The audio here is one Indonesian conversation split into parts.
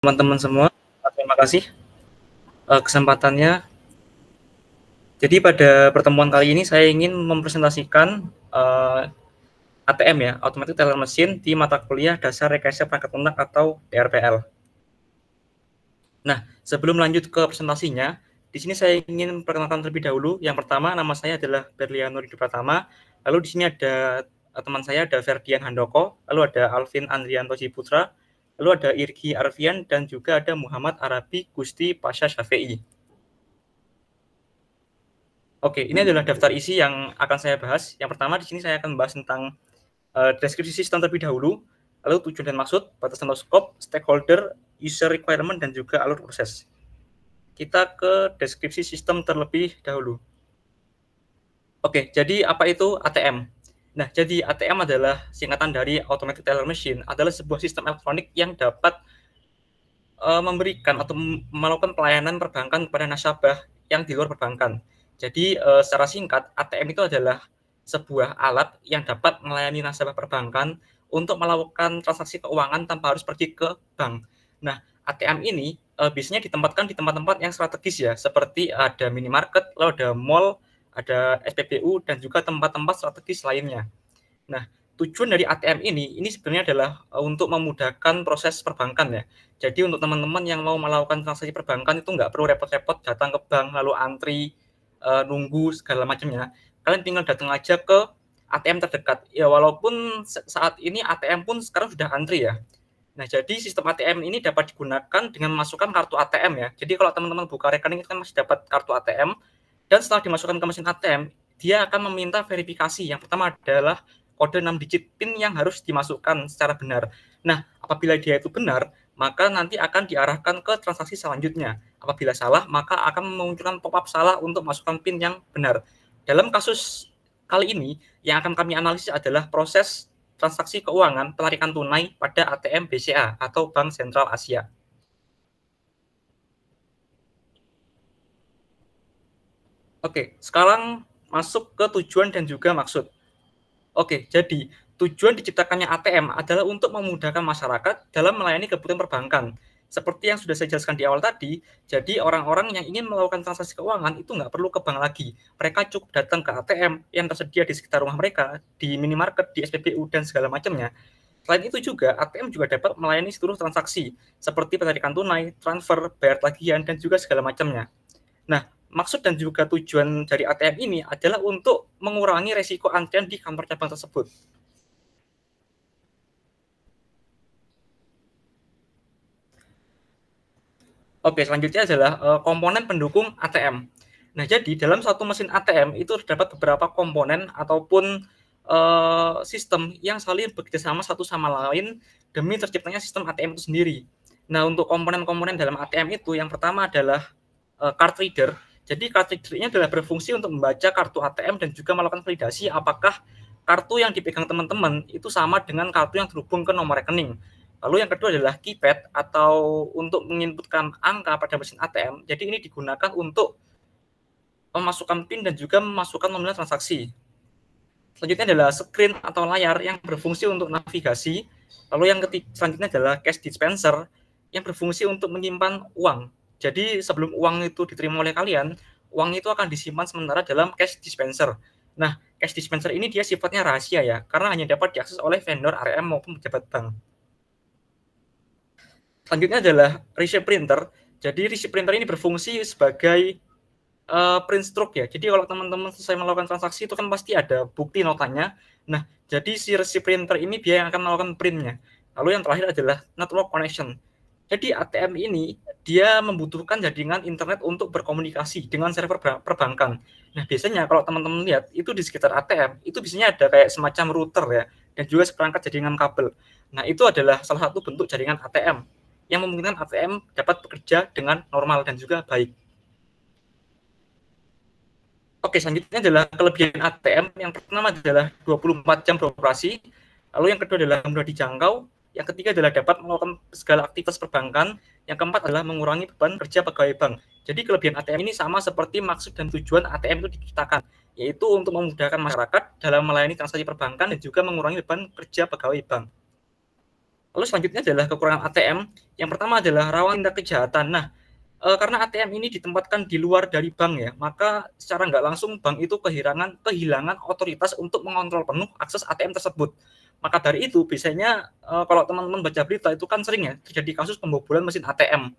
teman-teman semua. Terima kasih kesempatannya. Jadi pada pertemuan kali ini saya ingin mempresentasikan ATM ya, Automatic Teller Machine di mata kuliah Dasar Rekayasa Perangkat Lunak atau DRPL. Nah, sebelum lanjut ke presentasinya, di sini saya ingin memperkenalkan terlebih dahulu. Yang pertama, nama saya adalah Berliano Ridho Pratama. Lalu di sini ada teman saya, ada Ferdian Handoko, lalu ada Alvin Andrianto Ciputra, lalu ada Irgi Arfian, dan juga ada Muhammad Arabi Gusti Pasha Syafi'i. Oke, ini adalah daftar isi yang akan saya bahas. Yang pertama di sini saya akan bahas tentang deskripsi sistem terlebih dahulu, lalu tujuan dan maksud, batasan atau scope, stakeholder, user requirement, dan juga alur proses. Kita ke deskripsi sistem terlebih dahulu. Oke, jadi apa itu ATM? Nah, jadi ATM adalah singkatan dari Automatic Teller Machine, adalah sebuah sistem elektronik yang dapat memberikan atau melakukan pelayanan perbankan kepada nasabah yang di luar perbankan. Jadi secara singkat, ATM itu adalah sebuah alat yang dapat melayani nasabah perbankan untuk melakukan transaksi keuangan tanpa harus pergi ke bank. Nah, ATM ini biasanya ditempatkan di tempat-tempat yang strategis ya, seperti ada minimarket, lalu ada mall, ada SPBU, dan juga tempat-tempat strategis lainnya. Nah, tujuan dari ATM ini sebenarnya adalah untuk memudahkan proses perbankan ya. Jadi untuk teman-teman yang mau melakukan transaksi perbankan itu nggak perlu repot-repot datang ke bank lalu antri, nunggu segala macamnya. Kalian tinggal datang aja ke ATM terdekat. Ya walaupun saat ini ATM pun sekarang sudah antri ya. Nah, jadi sistem ATM ini dapat digunakan dengan memasukkan kartu ATM ya. Jadi kalau teman-teman buka rekening itu kan masih dapat kartu ATM, dan setelah dimasukkan ke mesin ATM, dia akan meminta verifikasi. Yang pertama adalah kode 6 digit PIN yang harus dimasukkan secara benar. Nah, apabila dia itu benar, maka nanti akan diarahkan ke transaksi selanjutnya. Apabila salah, maka akan memunculkan pop-up salah untuk masukkan PIN yang benar. Dalam kasus kali ini, yang akan kami analisis adalah proses transaksi keuangan penarikan tunai pada ATM BCA atau Bank Sentral Asia. Oke, sekarang masuk ke tujuan dan juga maksud. Oke, jadi tujuan diciptakannya ATM adalah untuk memudahkan masyarakat dalam melayani kebutuhan perbankan. Seperti yang sudah saya jelaskan di awal tadi, jadi orang-orang yang ingin melakukan transaksi keuangan itu nggak perlu ke bank lagi. Mereka cukup datang ke ATM yang tersedia di sekitar rumah mereka, di minimarket, di SPBU, dan segala macamnya. Selain itu juga, ATM juga dapat melayani seluruh transaksi, seperti penarikan tunai, transfer, bayar tagihan, dan juga segala macamnya. Nah, maksud dan juga tujuan dari ATM ini adalah untuk mengurangi resiko antrian di kantor cabang tersebut. Oke, selanjutnya adalah komponen pendukung ATM. Nah, jadi dalam satu mesin ATM itu terdapat beberapa komponen ataupun sistem yang saling bekerjasama satu sama lain demi terciptanya sistem ATM itu sendiri. Nah, untuk komponen-komponen dalam ATM itu, yang pertama adalah card reader. Jadi card reader ini adalah berfungsi untuk membaca kartu ATM dan juga melakukan validasi apakah kartu yang dipegang teman-teman itu sama dengan kartu yang terhubung ke nomor rekening. Lalu yang kedua adalah keypad atau untuk menginputkan angka pada mesin ATM. Jadi ini digunakan untuk memasukkan PIN dan juga memasukkan nominal transaksi. Selanjutnya adalah screen atau layar yang berfungsi untuk navigasi. Lalu yang selanjutnya adalah cash dispenser yang berfungsi untuk menyimpan uang. Jadi sebelum uang itu diterima oleh kalian, uang itu akan disimpan sementara dalam cash dispenser. Nah, cash dispenser ini dia sifatnya rahasia ya, karena hanya dapat diakses oleh vendor ATM maupun pejabat bank. Selanjutnya adalah receipt printer. Jadi receipt printer ini berfungsi sebagai print stroke ya. Jadi kalau teman-teman selesai melakukan transaksi itu kan pasti ada bukti notanya. Nah, jadi si receipt printer ini dia yang akan melakukan printnya. Lalu yang terakhir adalah network connection. Jadi ATM ini dia membutuhkan jaringan internet untuk berkomunikasi dengan server perbankan. Nah, biasanya kalau teman-teman lihat itu di sekitar ATM itu biasanya ada kayak semacam router ya dan juga seperangkat jaringan kabel. Nah, itu adalah salah satu bentuk jaringan ATM yang memungkinkan ATM dapat bekerja dengan normal dan juga baik. Oke, selanjutnya adalah kelebihan ATM. Yang pertama adalah 24 jam beroperasi. Lalu yang kedua adalah mudah dijangkau. Yang ketiga adalah dapat melakukan segala aktivitas perbankan. Yang keempat adalah mengurangi beban kerja pegawai bank. Jadi kelebihan ATM ini sama seperti maksud dan tujuan ATM itu diciptakan, yaitu untuk memudahkan masyarakat dalam melayani transaksi perbankan dan juga mengurangi beban kerja pegawai bank. Lalu selanjutnya adalah kekurangan ATM. Yang pertama adalah rawan tindak kejahatan. Nah, karena ATM ini ditempatkan di luar dari bank ya, maka secara nggak langsung bank itu kehilangan otoritas untuk mengontrol penuh akses ATM tersebut. Maka dari itu biasanya kalau teman-teman baca berita itu kan sering ya terjadi kasus pembobolan mesin ATM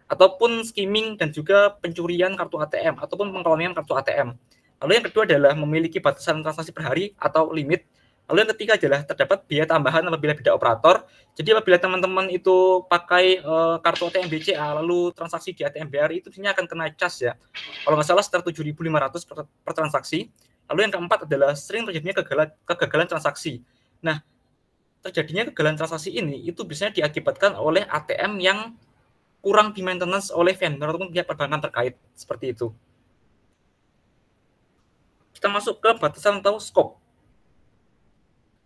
ataupun skimming dan juga pencurian kartu ATM ataupun pengkolonian kartu ATM. Lalu yang kedua adalah memiliki batasan transaksi per hari atau limit. Lalu yang ketiga adalah terdapat biaya tambahan apabila beda operator. Jadi apabila teman-teman itu pakai kartu ATM BCA lalu transaksi di ATM BRI itu biasanya akan kena cas ya. Kalau nggak salah sekitar 7.500 per transaksi. Lalu yang keempat adalah sering terjadinya kegagalan transaksi. Nah, terjadinya kegagalan transaksi ini itu biasanya diakibatkan oleh ATM yang kurang di maintenance oleh vendor ataupun pihak perbankan terkait, seperti itu. Kita masuk ke batasan atau scope.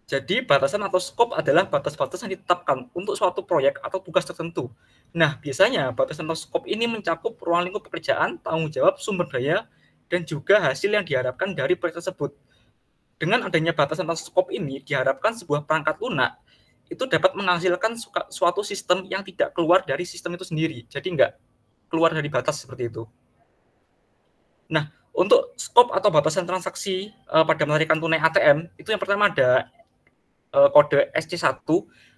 Jadi batasan atau scope adalah batas-batas yang ditetapkan untuk suatu proyek atau tugas tertentu. Nah, biasanya batasan atau scope ini mencakup ruang lingkup pekerjaan, tanggung jawab, sumber daya, dan juga hasil yang diharapkan dari proyek tersebut. Dengan adanya batasan atau scope ini, diharapkan sebuah perangkat lunak itu dapat menghasilkan suatu sistem yang tidak keluar dari sistem itu sendiri. Jadi nggak keluar dari batas seperti itu. Nah, untuk skop atau batasan transaksi pada menarikan tunai ATM, itu yang pertama ada kode SC1.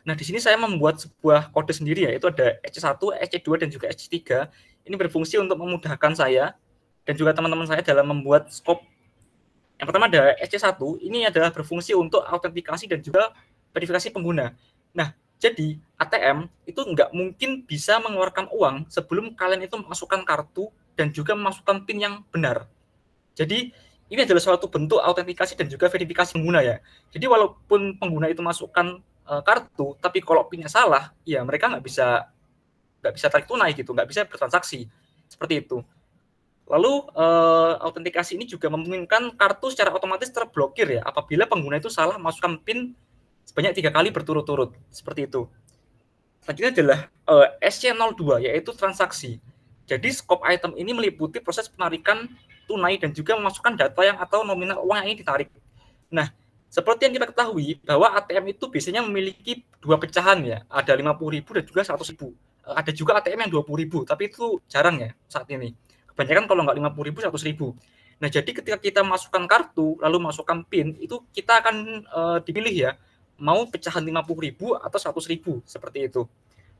Nah, di sini saya membuat sebuah kode sendiri ya, itu ada SC1, SC2, dan juga SC3. Ini berfungsi untuk memudahkan saya dan juga teman-teman saya dalam membuat skop. Yang pertama ada SC1, ini adalah berfungsi untuk autentikasi dan juga verifikasi pengguna. Nah, jadi ATM itu nggak mungkin bisa mengeluarkan uang sebelum kalian itu memasukkan kartu dan juga memasukkan PIN yang benar. Jadi ini adalah suatu bentuk autentikasi dan juga verifikasi pengguna ya. Jadi walaupun pengguna itu masukkan kartu, tapi kalau PIN-nya salah, ya mereka nggak bisa tarik tunai gitu, nggak bisa bertransaksi seperti itu. Lalu autentikasi ini juga memungkinkan kartu secara otomatis terblokir ya apabila pengguna itu salah masukkan PIN sebanyak 3 kali berturut-turut, seperti itu. Selanjutnya adalah SC02, yaitu transaksi. Jadi scope item ini meliputi proses penarikan tunai dan juga memasukkan data yang atau nominal uang yang ingin ditarik. Nah, seperti yang kita ketahui bahwa ATM itu biasanya memiliki dua pecahan ya, ada 50.000 dan juga 100.000. Ada juga ATM yang 20.000, tapi itu jarang ya saat ini. Kebanyakan kalau nggak 50.000, 100.000. Nah, jadi ketika kita masukkan kartu, lalu masukkan PIN, itu kita akan dipilih ya, mau pecahan 50.000 atau 100.000 seperti itu.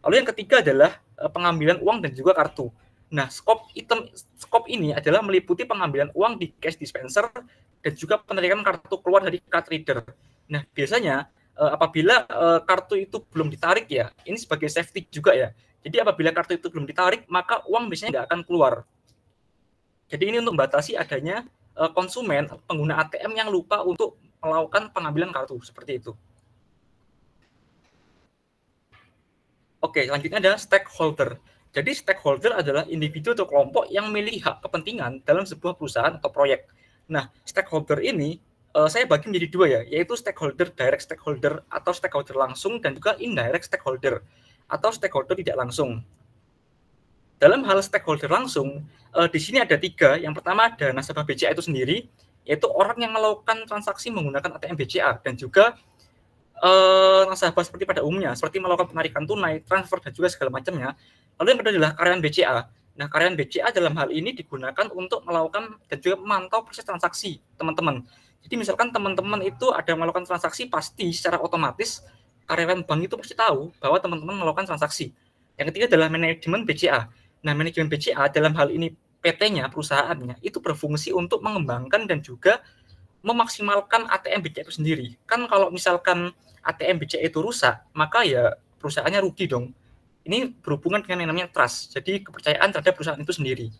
Lalu yang ketiga adalah pengambilan uang dan juga kartu. Nah, scope ini adalah meliputi pengambilan uang di cash dispenser dan juga penarikan kartu keluar dari card reader. Nah, biasanya apabila kartu itu belum ditarik ya, ini sebagai safety juga ya. Jadi apabila kartu itu belum ditarik, maka uang biasanya nggak akan keluar. Jadi ini untuk membatasi adanya konsumen pengguna ATM yang lupa untuk melakukan pengambilan kartu seperti itu. Oke, selanjutnya ada stakeholder. Jadi stakeholder adalah individu atau kelompok yang memiliki hak kepentingan dalam sebuah perusahaan atau proyek. Nah, stakeholder ini saya bagi menjadi dua ya, yaitu stakeholder direct stakeholder atau stakeholder langsung dan juga indirect stakeholder atau stakeholder tidak langsung. Dalam hal stakeholder langsung, di sini ada tiga. Yang pertama ada nasabah BCA itu sendiri, yaitu orang yang melakukan transaksi menggunakan ATM BCA dan juga nasabah seperti pada umumnya, seperti melakukan penarikan tunai, transfer, dan juga segala macamnya. Lalu yang kedua adalah karyawan BCA. Nah, karyawan BCA dalam hal ini digunakan untuk melakukan dan juga memantau proses transaksi teman-teman. Jadi misalkan teman-teman itu ada melakukan transaksi, pasti secara otomatis karyawan bank itu pasti tahu bahwa teman-teman melakukan transaksi. Yang ketiga adalah manajemen BCA. Nah, manajemen BCA dalam hal ini PT-nya, perusahaannya, itu berfungsi untuk mengembangkan dan juga memaksimalkan ATM BCA itu sendiri. Kan kalau misalkan ATM BCA itu rusak, maka ya perusahaannya rugi dong. Ini berhubungan dengan yang namanya trust, jadi kepercayaan terhadap perusahaan itu sendiri.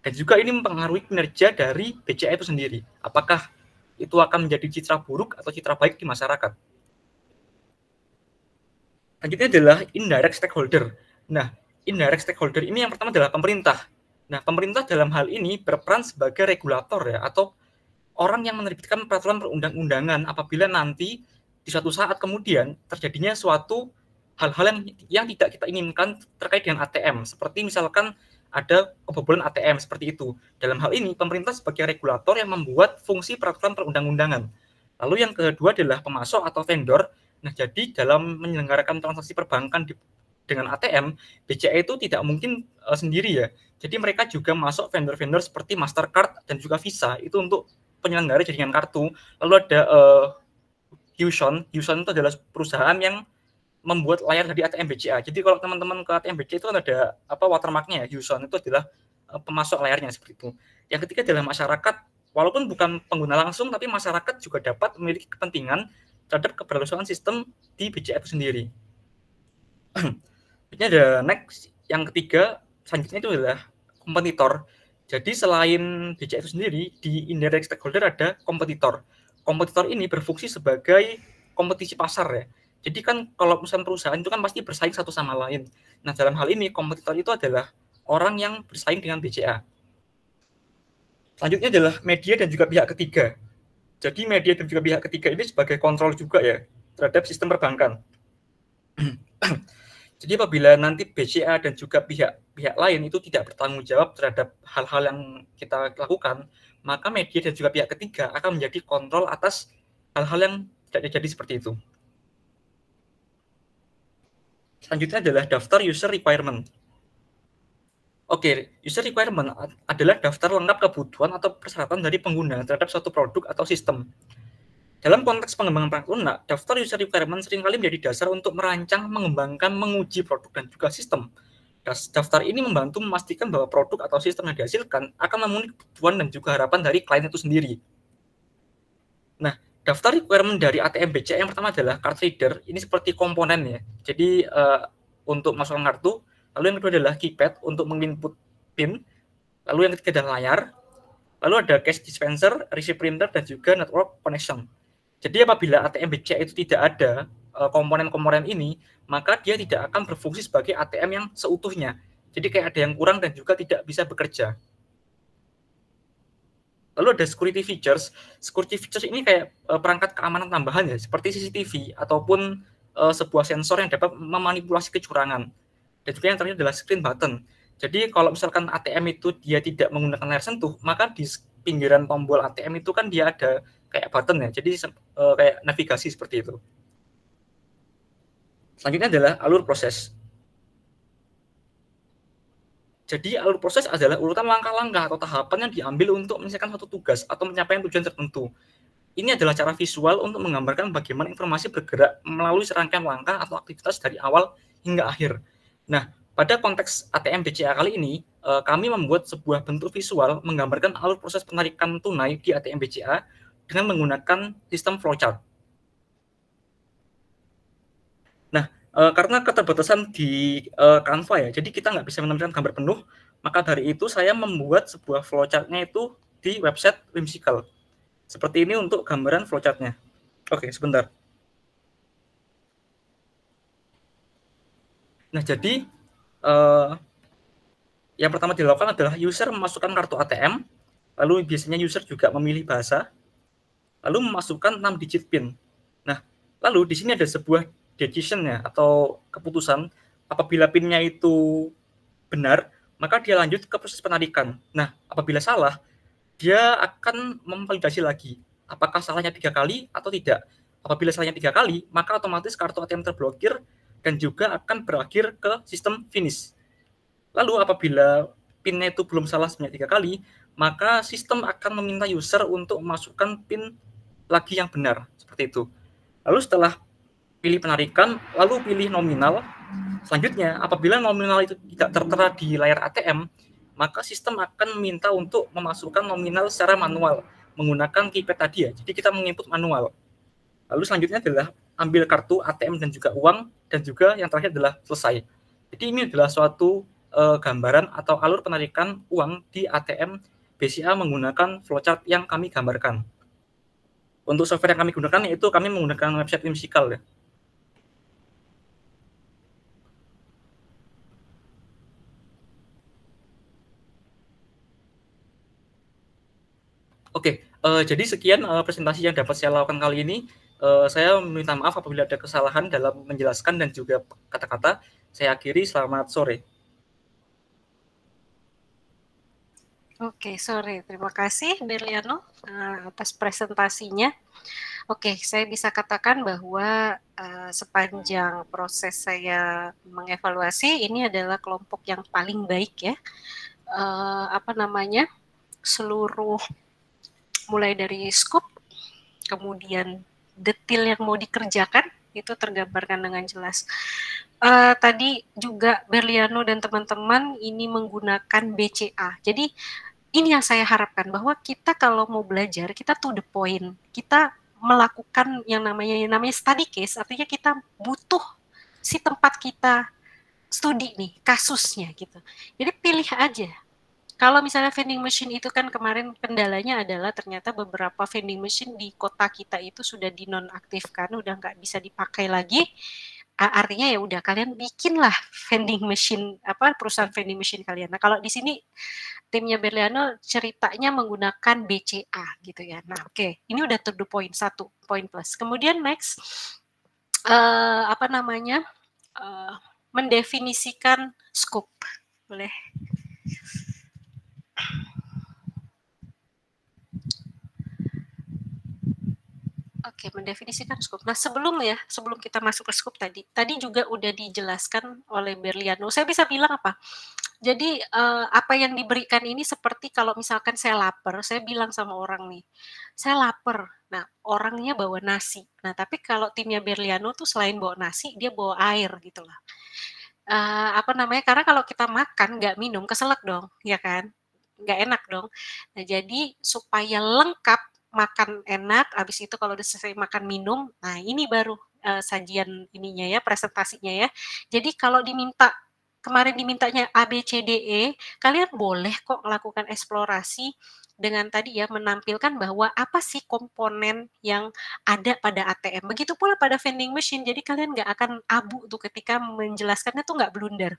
Dan juga ini mempengaruhi kinerja dari BCA itu sendiri. Apakah itu akan menjadi citra buruk atau citra baik di masyarakat. Selanjutnya adalah indirect stakeholder. Nah, indirect stakeholder ini yang pertama adalah pemerintah. Nah, pemerintah dalam hal ini berperan sebagai regulator ya, atau orang yang menerbitkan peraturan perundang-undangan apabila nanti di suatu saat kemudian terjadinya suatu hal-hal yang tidak kita inginkan terkait dengan ATM, seperti misalkan ada kebobolan ATM seperti itu. Dalam hal ini, pemerintah sebagai regulator yang membuat fungsi peraturan perundang-undangan. Lalu yang kedua adalah pemasok atau vendor. Nah, jadi dalam menyelenggarakan transaksi perbankan dengan ATM, BCA itu tidak mungkin sendiri ya. Jadi mereka juga masuk vendor-vendor seperti Mastercard dan juga Visa itu untuk penyelenggara jaringan kartu. Lalu ada Huson itu adalah perusahaan yang membuat layar dari ATM BCA. Jadi kalau teman-teman ke ATM BCA itu kan ada watermarknya ya, Huson itu adalah pemasok layarnya seperti itu. Yang ketiga adalah masyarakat, walaupun bukan pengguna langsung, tapi masyarakat juga dapat memiliki kepentingan terhadap keberlangsungan sistem di BCA itu sendiri. Ini ada next, yang ketiga, selanjutnya itu adalah kompetitor. Jadi selain BCA itu sendiri, di indirect stakeholder ada kompetitor. Kompetitor ini berfungsi sebagai kompetisi pasar ya. Jadi kan kalau perusahaan itu kan pasti bersaing satu sama lain. Nah, dalam hal ini kompetitor itu adalah orang yang bersaing dengan BCA. Selanjutnya adalah media dan juga pihak ketiga. Jadi media dan juga pihak ketiga ini sebagai kontrol juga ya terhadap sistem perbankan. Jadi apabila nanti BCA dan juga pihak lain itu tidak bertanggung jawab terhadap hal-hal yang kita lakukan, maka media dan juga pihak ketiga akan menjadi kontrol atas hal-hal yang tidak terjadi seperti itu. Selanjutnya adalah daftar user requirement. Oke, user requirement adalah daftar lengkap kebutuhan atau persyaratan dari pengguna terhadap suatu produk atau sistem. Dalam konteks pengembangan perangkat lunak, daftar user requirement seringkali menjadi dasar untuk merancang, mengembangkan, menguji produk dan juga sistem. Daftar ini membantu memastikan bahwa produk atau sistem yang dihasilkan akan memenuhi kebutuhan dan juga harapan dari klien itu sendiri. Nah, daftar requirement dari ATM BCA yang pertama adalah card reader. Ini seperti komponen ya. Jadi untuk masukkan kartu. Lalu yang kedua adalah keypad untuk menginput PIN. Lalu yang ketiga adalah layar. Lalu ada cash dispenser, receipt printer, dan juga network connection. Jadi apabila ATM BCA itu tidak ada komponen-komponen ini, maka dia tidak akan berfungsi sebagai ATM yang seutuhnya. Jadi kayak ada yang kurang dan juga tidak bisa bekerja. Lalu ada security features. Security features ini kayak perangkat keamanan tambahan ya, seperti CCTV ataupun sebuah sensor yang dapat memanipulasi kecurangan. Dan juga yang terakhir adalah screen button. Jadi kalau misalkan ATM itu dia tidak menggunakan layar sentuh, maka di pinggiran tombol ATM itu kan dia ada kayak button ya, jadi kayak navigasi seperti itu. Selanjutnya adalah alur proses. Jadi alur proses adalah urutan langkah-langkah atau tahapan yang diambil untuk menyelesaikan suatu tugas atau mencapai tujuan tertentu. Ini adalah cara visual untuk menggambarkan bagaimana informasi bergerak melalui serangkaian langkah atau aktivitas dari awal hingga akhir. Nah, pada konteks ATM BCA kali ini, kami membuat sebuah bentuk visual menggambarkan alur proses penarikan tunai di ATM BCA dengan menggunakan sistem flowchart. Nah, karena keterbatasan di Canva ya, jadi kita nggak bisa menampilkan gambar penuh, maka dari itu saya membuat sebuah flowchart-nya itu di website Whimsical. Seperti ini untuk gambaran flowchart-nya. Oke, sebentar. Nah, jadi yang pertama dilakukan adalah user memasukkan kartu ATM, lalu biasanya user juga memilih bahasa, lalu memasukkan 6 digit PIN. Nah, lalu di sini ada sebuah decision ya atau keputusan apabila PIN-nya itu benar, maka dia lanjut ke proses penarikan. Nah, apabila salah, dia akan memvalidasi lagi apakah salahnya 3 kali atau tidak. Apabila salahnya 3 kali, maka otomatis kartu ATM terblokir dan juga akan berakhir ke sistem finish. Lalu apabila PIN-nya itu belum salah sebanyak 3 kali, maka sistem akan meminta user untuk memasukkan PIN lagi yang benar, seperti itu. Lalu setelah pilih penarikan, lalu pilih nominal. Selanjutnya, apabila nominal itu tidak tertera di layar ATM, maka sistem akan meminta untuk memasukkan nominal secara manual menggunakan keypad tadi ya. Jadi kita menginput manual. Lalu selanjutnya adalah ambil kartu ATM dan juga uang, dan juga yang terakhir adalah selesai. Jadi ini adalah suatu gambaran atau alur penarikan uang di ATM BCA menggunakan flowchart yang kami gambarkan. Untuk software yang kami gunakan yaitu kami menggunakan website Whimsical ya. Oke, jadi sekian presentasi yang dapat saya lakukan kali ini. Saya minta maaf apabila ada kesalahan dalam menjelaskan dan juga kata-kata. Saya akhiri, selamat sore. Oke, sore. Terima kasih Berliano atas presentasinya. Oke, saya bisa katakan bahwa sepanjang proses saya mengevaluasi, ini adalah kelompok yang paling baik ya. Apa namanya, seluruh mulai dari scope, kemudian detail yang mau dikerjakan, itu tergambarkan dengan jelas. Tadi juga Berliano dan teman-teman ini menggunakan BCA. Jadi ini yang saya harapkan, bahwa kita kalau mau belajar, kita to the point. Kita melakukan yang namanya study case, artinya kita butuh si tempat kita studi nih, kasusnya gitu. Jadi pilih aja. Kalau misalnya vending machine itu kan kemarin kendalanya adalah ternyata beberapa vending machine di kota kita itu sudah dinonaktifkan, udah nggak bisa dipakai lagi. Artinya ya udah kalian bikinlah vending machine perusahaan vending machine kalian. Nah kalau di sini timnya Berliano ceritanya menggunakan BCA gitu ya. Nah oke, ini udah to the point, 1 poin plus. Kemudian next apa namanya mendefinisikan scope, boleh. Oke, mendefinisikan scope. Nah, sebelum kita masuk ke scope tadi juga udah dijelaskan oleh Berliano. Saya bisa bilang apa? Jadi apa yang diberikan ini seperti kalau misalkan saya lapar, saya bilang sama orang nih, saya lapar. Nah, orangnya bawa nasi. Nah, tapi kalau timnya Berliano tuh selain bawa nasi, dia bawa air gitu lah. Apa namanya? Karena kalau kita makan nggak minum, keselak dong, ya kan? Nggak enak dong. Nah, jadi supaya lengkap makan enak, habis itu kalau udah selesai makan minum, nah ini baru sajian ininya ya, presentasinya ya. Jadi kalau kemarin dimintanya A, B, C, D, E, kalian boleh kok melakukan eksplorasi dengan tadi ya menampilkan bahwa apa sih komponen yang ada pada ATM. Begitu pula pada vending machine, jadi kalian nggak akan abu tuh ketika menjelaskannya tuh nggak blunder.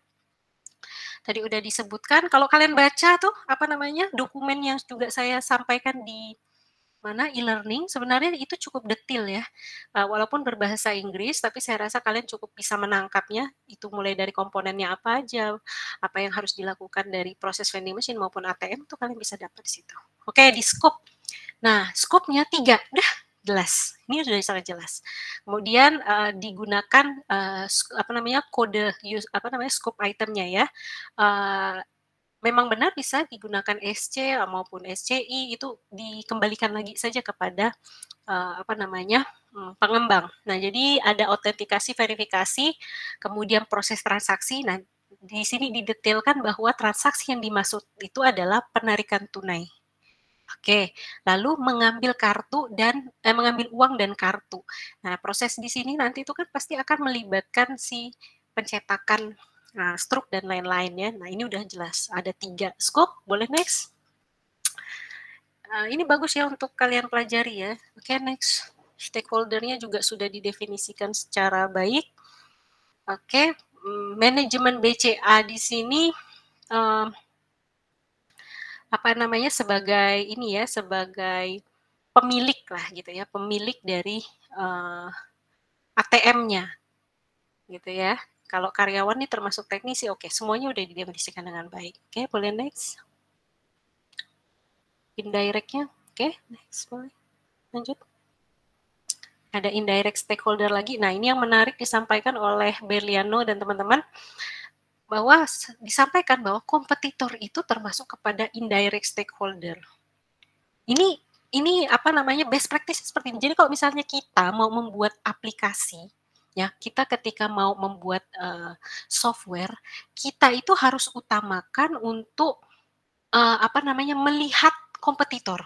Tadi udah disebutkan, kalau kalian baca tuh apa namanya dokumen yang juga saya sampaikan di mana e-learning, sebenarnya itu cukup detail ya. Walaupun berbahasa Inggris, tapi saya rasa kalian cukup bisa menangkapnya. Itu mulai dari komponennya apa aja, apa yang harus dilakukan dari proses vending machine maupun ATM tuh kalian bisa dapat di situ. Oke, di scope. Nah, scope-nya 3, udah jelas. Ini sudah sangat jelas. Kemudian digunakan apa namanya kode scope itemnya ya. Memang benar bisa digunakan SC maupun SCI, itu dikembalikan lagi saja kepada apa namanya pengembang. Nah, jadi ada autentikasi, verifikasi, kemudian proses transaksi. Nah, di sini didetailkan bahwa transaksi yang dimaksud itu adalah penarikan tunai. Oke, lalu mengambil mengambil uang dan kartu. Nah, proses di sini nanti itu kan pasti akan melibatkan si pencetakan struk dan lain-lain ya. Nah, ini udah jelas. Ada 3 scope. Boleh next? Ini bagus ya untuk kalian pelajari ya. Oke, next. Stakeholder-nya juga sudah didefinisikan secara baik. Oke, manajemen BCA di sini apa namanya sebagai ini ya, sebagai pemilik lah gitu ya, pemilik dari ATM-nya gitu ya. Kalau karyawan nih termasuk teknisi, oke, semuanya udah didefinisikan dengan baik. Oke, boleh next. Indirect-nya, oke, next boleh. Lanjut. Ada indirect stakeholder lagi. Nah, ini yang menarik disampaikan oleh Berliano dan teman-teman, bahwa disampaikan bahwa kompetitor itu termasuk kepada indirect stakeholder. Ini apa namanya best practice seperti ini. Jadi kalau misalnya kita mau membuat aplikasi, ya kita ketika mau membuat software, kita itu harus utamakan untuk apa namanya melihat kompetitor.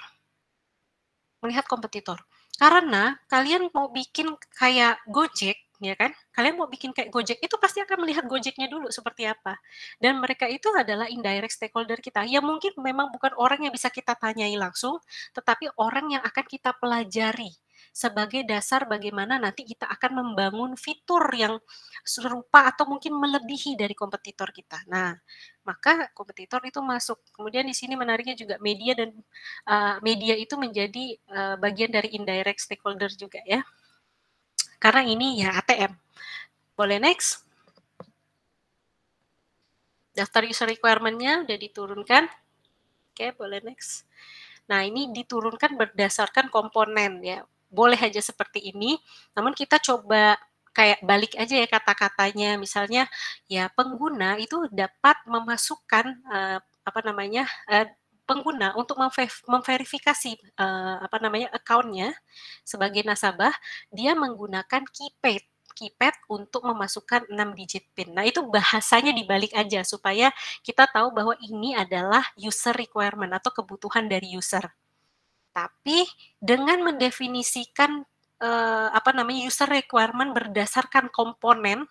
Karena kalian mau bikin kayak Gojek, ya kan? Kalian mau bikin kayak Gojek, itu pasti akan melihat Gojeknya dulu seperti apa. Dan mereka itu adalah indirect stakeholder kita. Ya mungkin memang bukan orang yang bisa kita tanyai langsung, tetapi orang yang akan kita pelajari sebagai dasar bagaimana nanti kita akan membangun fitur yang serupa atau mungkin melebihi dari kompetitor kita. Nah, maka kompetitor itu masuk. Kemudian di sini menariknya juga media dan media itu menjadi bagian dari indirect stakeholder juga ya. Karena ini ya ATM. Boleh next. Daftar user requirement-nya udah diturunkan. Oke, boleh next. Nah, ini diturunkan berdasarkan komponen ya. boleh aja seperti ini, namun kita coba kayak balik aja ya kata-katanya. Misalnya ya pengguna itu dapat memasukkan pengguna untuk memverifikasi akunnya sebagai nasabah, dia menggunakan keypad untuk memasukkan 6 digit PIN. Nah, itu bahasanya dibalik aja supaya kita tahu bahwa ini adalah user requirement atau kebutuhan dari user. Tapi dengan mendefinisikan user requirement berdasarkan komponen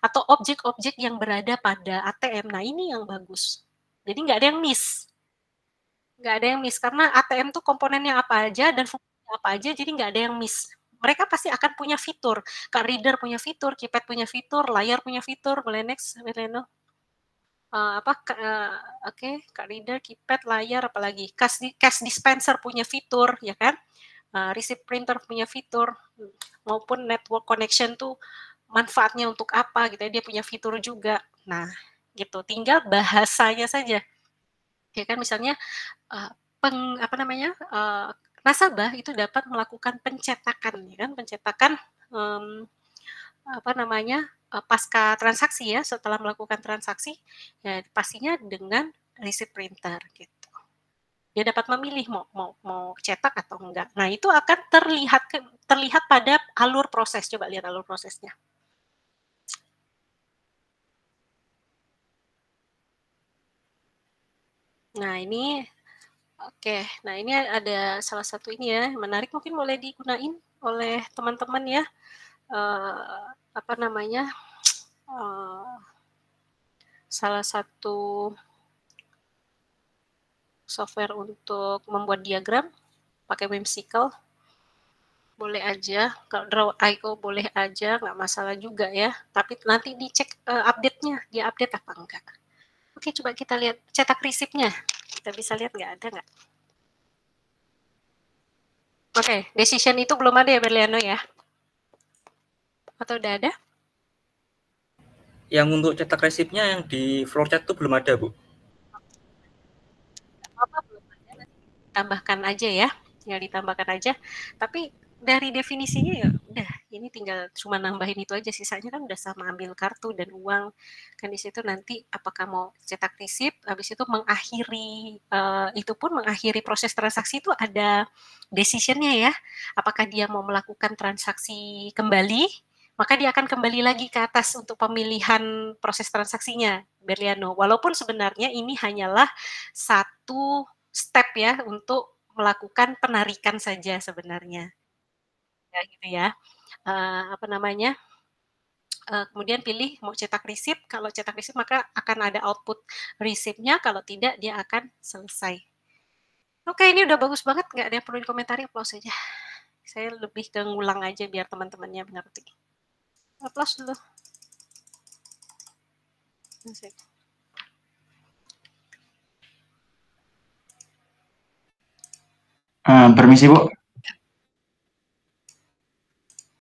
atau objek-objek yang berada pada ATM. Nah, ini yang bagus. Jadi nggak ada yang miss. Nggak ada yang miss, karena ATM tuh komponennya apa aja dan fungsinya apa aja, jadi nggak ada yang miss. Mereka pasti akan punya fitur. Card reader punya fitur, keypad punya fitur, layar punya fitur. Boleh next, Mileno? Card reader, keypad, layar, apalagi cash dispenser punya fitur, ya kan? Receipt printer punya fitur, maupun network connection tuh manfaatnya untuk apa gitu ya, dia punya fitur juga. Nah, gitu, tinggal bahasanya saja. Ya kan, misalnya nasabah itu dapat melakukan pencetakan, ya kan, pencetakan pasca transaksi ya, setelah melakukan transaksi, ya pastinya dengan receipt printer gitu. Dia dapat memilih mau cetak atau enggak. Nah, itu akan terlihat pada alur proses. Coba lihat alur prosesnya. Nah, ini nah ini ada salah satu ini ya, menarik, mungkin boleh digunain oleh teman-teman ya. Salah satu software untuk membuat diagram pakai Whimsical, boleh aja. Kalau Draw.io boleh aja, nggak masalah juga ya. Tapi nanti dicek update-nya, dia update apa enggak. Oke, coba kita lihat cetak resipnya. Kita bisa lihat nggak ada nggak? Oke, decision itu belum ada ya, Berliano ya? Atau udah ada? Yang untuk cetak resipnya yang di Flowchart itu belum ada, Bu. Apa belum ada, nanti tambahkan aja ya. Tinggal ditambahkan aja. Tapi dari definisinya ya udah, ini tinggal cuma nambahin itu aja, sisanya kan udah sama, ambil kartu dan uang kan di situ. Nanti apakah mau cetak resip, habis itu mengakhiri itu pun mengakhiri proses transaksi itu ada decisionnya ya, apakah dia mau melakukan transaksi kembali, maka dia akan kembali lagi ke atas untuk pemilihan proses transaksinya, Berliano. Walaupun sebenarnya ini hanyalah satu step ya untuk melakukan penarikan saja sebenarnya. Ya gitu ya. Kemudian pilih mau cetak resip. Kalau cetak resip maka akan ada output resipnya, kalau tidak dia akan selesai. Oke, ini udah bagus banget, nggak ada yang perlu dikomentari, aplaus aja. Saya lebih ke ngulang aja biar teman-temannya mengerti. Aplaus dulu. Permisi Bu.